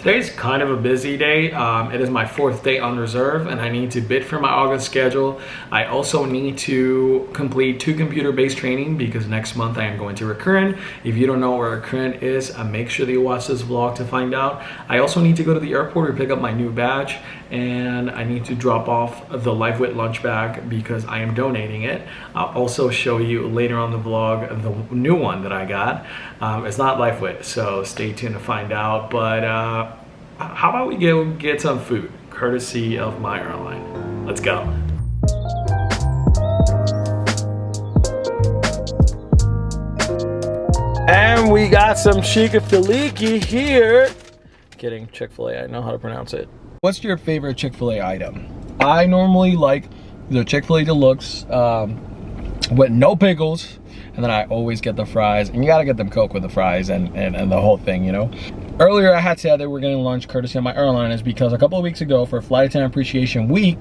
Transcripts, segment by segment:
Today's kind of a busy day. It is my 4th day on reserve and I need to bid for my August schedule. I also need to complete 2 computer-based training because next month I am going to recurrent. If you don't know where recurrent is, make sure that you watch this vlog to find out. I also need to go to the airport to pick up my new badge, and I need to drop off the LiveWit lunch bag because I am donating it. I'll also show you later on the vlog the new one that I got. It's not LiveWit, so stay tuned to find out. But how about we go get some food, courtesy of my airline. Let's go. And we got some chick-fil-a here. Kidding, Chick-fil-A, I know how to pronounce it. What's your favorite Chick-fil-A item? I normally like the Chick-fil-A Deluxe with no pickles, and then I always get the fries, and you gotta get them Coke with the fries and the whole thing, you know? Earlier I had said that we're getting lunch courtesy of my airline is because a couple of weeks ago for Flight Attendant Appreciation Week,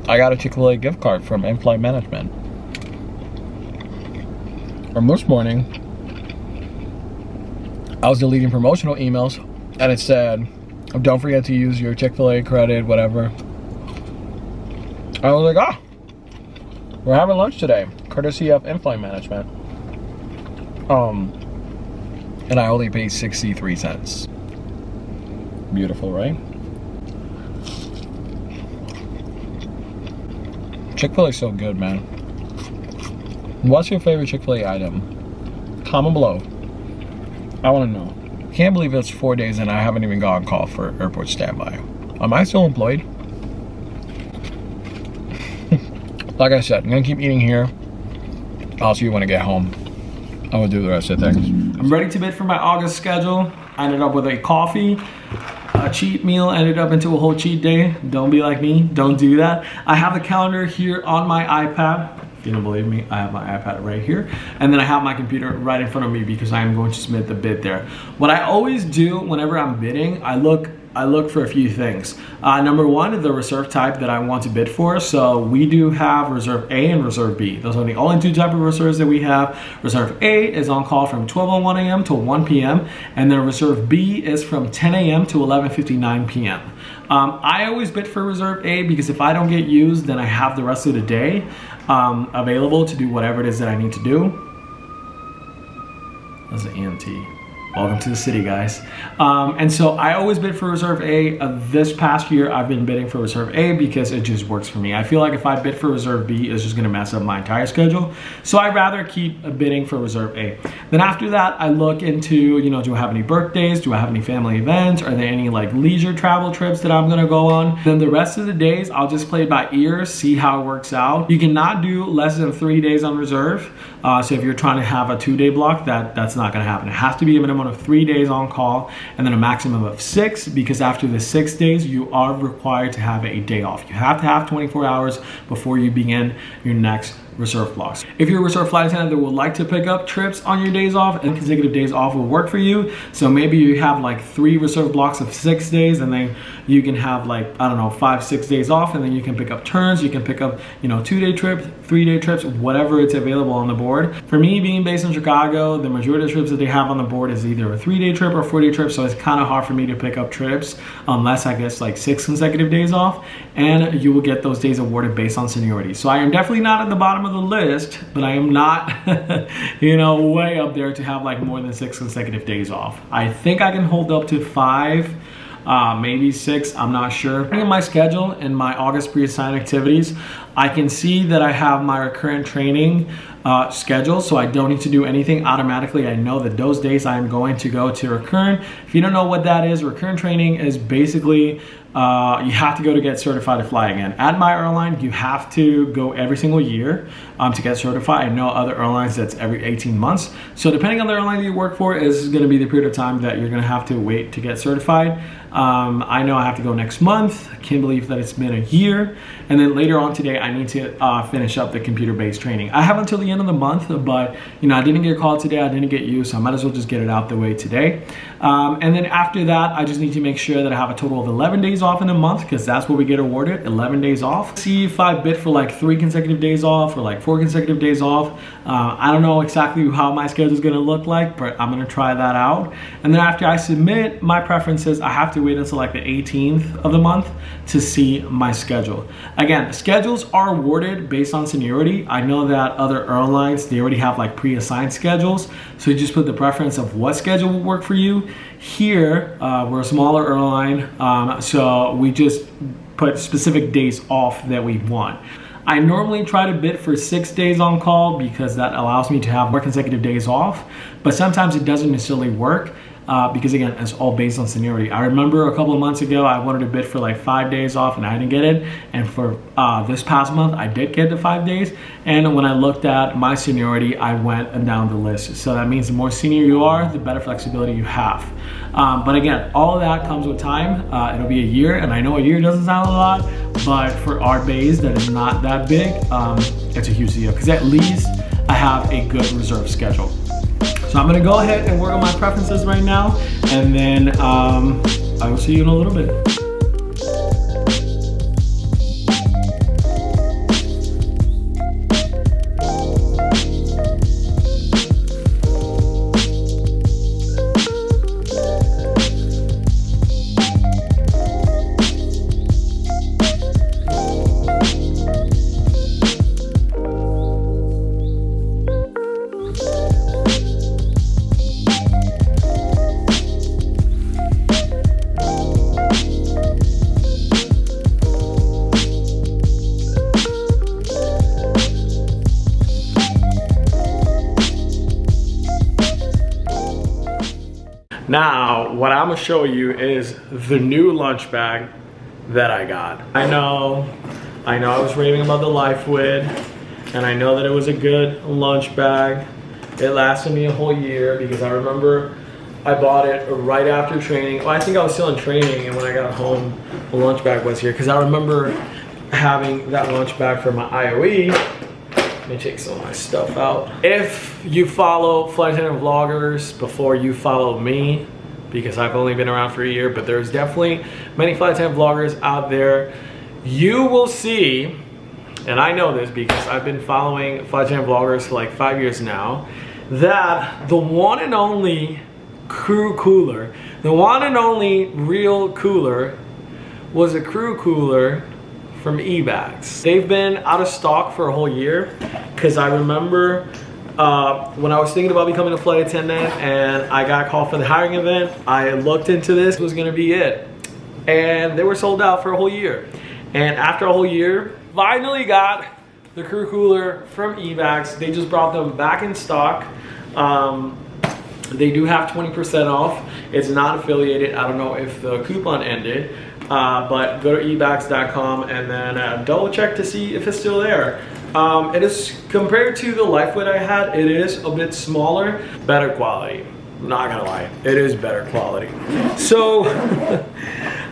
I got a Chick-fil-A gift card from in-flight management. From this morning, I was deleting promotional emails and it said, don't forget to use your Chick-fil-A credit, whatever. I was like, we're having lunch today, courtesy of in-flight management. And I only paid 63 cents. Beautiful, right? Chick-fil-A is so good, man. What's your favorite Chick-fil-A item? Comment below. I want to know. Can't believe it's 4 days and I haven't even gotten a call for airport standby. Am I still employed? Like I said, I'm gonna keep eating here. I'll see you when I get home. I will do the rest of the things. I'm ready to bid for my August schedule. I ended up with a coffee. A cheat meal ended up into a whole cheat day. Don't be like me, don't do that. I have the calendar here on my iPad. If you don't believe me, I have my iPad right here. And then I have my computer right in front of me because I am going to submit the bid there. What I always do whenever I'm bidding, I look for a few things. Number one, the reserve type that I want to bid for. So we do have reserve A and reserve B. Those are the only 2 types of reserves that we have. Reserve A is on call from 12:01 a.m. to 1 p.m. And then reserve B is from 10 a.m. to 11:59 p.m. I always bid for reserve A because if I don't get used, then I have the rest of the day available to do whatever it is that I need to do. That's an EMT. Welcome to the city, guys. And so I always bid for reserve A. This past year, I've been bidding for reserve A because it just works for me. I feel like if I bid for reserve B, it's just gonna mess up my entire schedule. So I'd rather keep bidding for reserve A. Then after that, I look into, you know, do I have any birthdays? Do I have any family events? Are there any like leisure travel trips that I'm gonna go on? Then the rest of the days, I'll just play it by ear, see how it works out. You cannot do less than 3 days on reserve. So if you're trying to have a 2-day block, that's not gonna happen. It has to be a minimum of 3 days on call and then a maximum of 6, because after the 6 days you are required to have a day off. You have to have 24 hours before you begin your next reserve blocks. If you're a reserve flight attendant that would like to pick up trips on your days off, and consecutive days off will work for you. So maybe you have like 3 reserve blocks of 6 days, and then you can have like, I don't know, 5-6 days off, and then you can pick up turns. You can pick up, you know, 2-day trips, 3-day trips, whatever it's available on the board. For me, being based in Chicago, the majority of trips that they have on the board is either a 3-day trip or a 4-day trip. So it's kind of hard for me to pick up trips unless I guess like 6 consecutive days off, and you will get those days awarded based on seniority. So I am definitely not at the bottom of the list, but I am not you know, way up there to have like more than 6 consecutive days off. I think I can hold up to 5, maybe 6, I'm not sure. In my schedule and my August pre-assigned activities, I can see that I have my recurrent training schedule, so I don't need to do anything automatically. I know that those days I am going to go to recurrent. If you don't know what that is, recurrent training is basically you have to go to get certified to fly again. At my airline, you have to go every single year to get certified. I know other airlines that's every 18 months. So depending on the airline that you work for, is going to be the period of time that you're going to have to wait to get certified. I know I have to go next month. I can't believe that it's been a year. And then later on today, I need to finish up the computer-based training. I have until the end of the month, but you know, I didn't get called today. I didn't get you, so I might as well just get it out the way today. And then after that, I just need to make sure that I have a total of 11 days off in a month, because that's what we get awarded, 11 days off. See if I bid for like 3 consecutive days off or like 4 consecutive days off. I don't know exactly how my schedule is going to look like, but I'm going to try that out. And then after I submit my preferences, I have to wait until like the 18th of the month to see my schedule. Again, schedules are awarded based on seniority. I know that other airlines, they already have like pre-assigned schedules, so you just put the preference of what schedule will work for you. Here, we're a smaller airline, so we just put specific days off that we want. I normally try to bid for 6 days on call because that allows me to have more consecutive days off, but sometimes it doesn't necessarily work because again, it's all based on seniority. I remember a couple of months ago, I wanted to bid for like 5 days off and I didn't get it. And for this past month, I did get the 5 days. And when I looked at my seniority, I went down the list. So that means the more senior you are, the better flexibility you have. But again, all of that comes with time. It'll be a year, and I know a year doesn't sound a lot, but for our base that is not that big, it's a huge deal because at least I have a good reserve schedule. So I'm gonna go ahead and work on my preferences right now, and then I will see you in a little bit. Now, what I'm gonna show you is the new lunch bag that I got. I know I was raving about the LifeWid, and I know that it was a good lunch bag. It lasted me a whole year because I remember I bought it right after training. Well, I think I was still in training, and when I got home, the lunch bag was here because I remember having that lunch bag for my IOE. Let me take some of my stuff out. If you follow flight attendant vloggers before you follow me, because I've only been around for a year, but there's definitely many flight attendant vloggers out there, you will see, and I know this because I've been following flight attendant vloggers for like 5 years now, that the one and only crew cooler, the one and only real cooler was a crew cooler from eBags. They've been out of stock for a whole year because I remember when I was thinking about becoming a flight attendant and I got called for the hiring event, I looked into this, was gonna be it. And they were sold out for a whole year. And after a whole year, finally got the crew cooler from eBags. They just brought them back in stock. They do have 20% off. It's not affiliated. I don't know if the coupon ended. But go to ebags.com and then double check to see if it's still there. It is, compared to the LifeWid I had, it is a bit smaller, better quality. I'm not gonna lie, it is better quality. So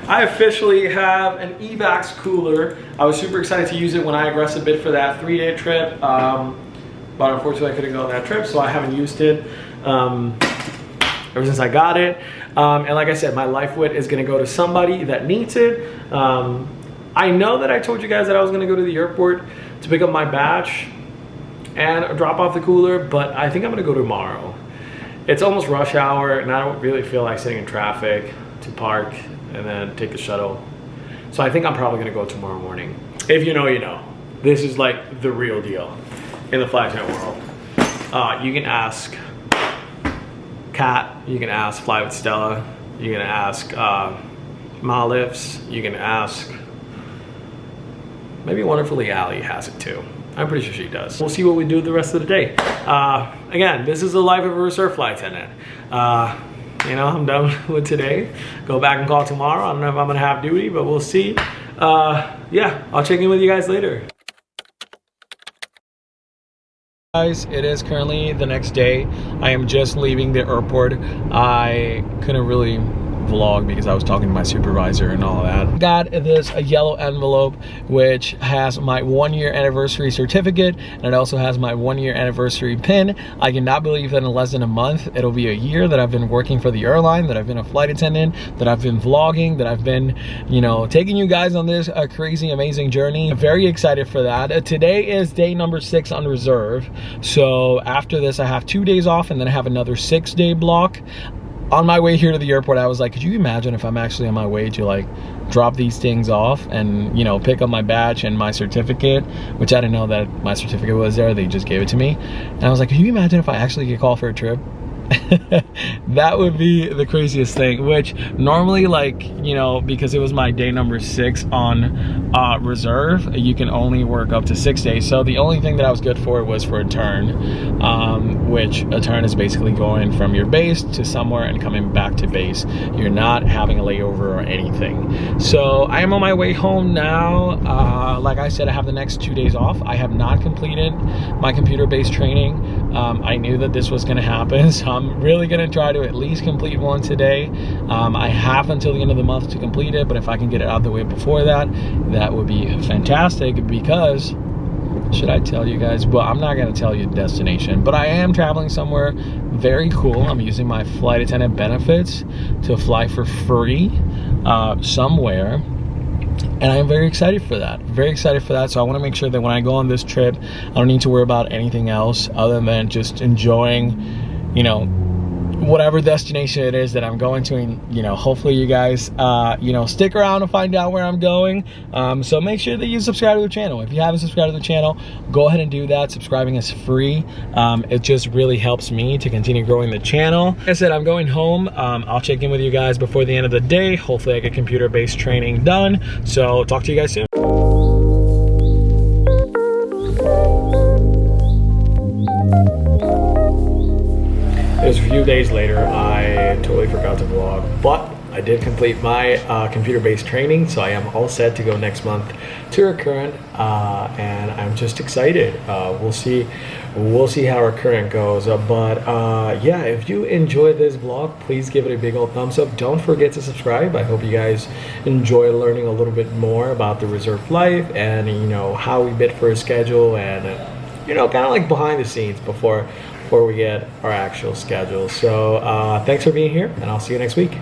I officially have an eBags cooler. I was super excited to use it when I aggressive bid for that 3-day trip, but unfortunately I couldn't go on that trip, so I haven't used it ever since I got it. And like I said, my LifeWid is gonna go to somebody that needs it. I know that I told you guys that I was gonna go to the airport to pick up my batch and drop off the cooler, but I think I'm gonna go tomorrow. It's almost rush hour and I don't really feel like sitting in traffic to park and then take the shuttle. So I think I'm probably gonna go tomorrow morning. If you know, you know. This is like the real deal in the flight attendant world. You can ask Kat, you can ask Fly with Stella, you can ask Malifs, you can ask, maybe Wonderfully Allie has it too. I'm pretty sure she does. We'll see what we do the rest of the day. Again, this is the life of a reserve flight attendant. You know, I'm done with today. Go back and call tomorrow. I don't know if I'm gonna have duty, but we'll see. Yeah, I'll check in with you guys later. Guys, it is currently the next day. I am just leaving the airport. I couldn't really vlog because I was talking to my supervisor and all that. Got this a yellow envelope which has my 1-year anniversary certificate, and it also has my 1-year anniversary pin. I cannot believe that in less than a month it'll be a year that I've been working for the airline, that I've been a flight attendant, that I've been vlogging, that I've been, you know, taking you guys on this crazy amazing journey. I'm very excited for that. Today is day number 6 on reserve, so after this I have 2 days off and then I have another 6-day block. On my way here to the airport, I was like, could you imagine if I'm actually on my way to like drop these things off and, you know, pick up my badge and my certificate, which I didn't know that my certificate was there, they just gave it to me. And I was like, could you imagine if I actually get called for a trip? That would be the craziest thing, which normally, like, you know, because it was my day number 6 on reserve, you can only work up to 6 days. So the only thing that I was good for was for a turn, which a turn is basically going from your base to somewhere and coming back to base. You're not having a layover or anything. So I am on my way home now. Like I said, I have the next 2 days off. I have not completed my computer-based training. I knew that this was going to happen, so I'm really going to try to at least complete one today. I have until the end of the month to complete it, but if I can get it out of the way before that, that would be fantastic. Because, should I tell you guys? Well, I'm not going to tell you the destination, but I am traveling somewhere very cool. I'm using my flight attendant benefits to fly for free somewhere. And I am very excited for that. Very excited for that. So I want to make sure that when I go on this trip, I don't need to worry about anything else other than just enjoying, you know, whatever destination it is that I'm going to. And, you know, hopefully you guys, you know, stick around to find out where I'm going. So make sure that you subscribe to the channel. If you haven't subscribed to the channel, go ahead and do that. Subscribing is free. It just really helps me to continue growing the channel. Like I said, I'm going home. I'll check in with you guys before the end of the day. Hopefully I get computer-based training done. So talk to you guys soon. It was a few days later. I totally forgot to vlog, but I did complete my computer-based training, so I am all set to go next month to recurrent, and I'm just excited. We'll see how recurrent goes. Yeah, if you enjoyed this vlog, please give it a big old thumbs up. Don't forget to subscribe. I hope you guys enjoy learning a little bit more about the reserve life and, you know, how we bid for a schedule and, you know, kind of like behind the scenes before we get our actual schedule. So thanks for being here, and I'll see you next week.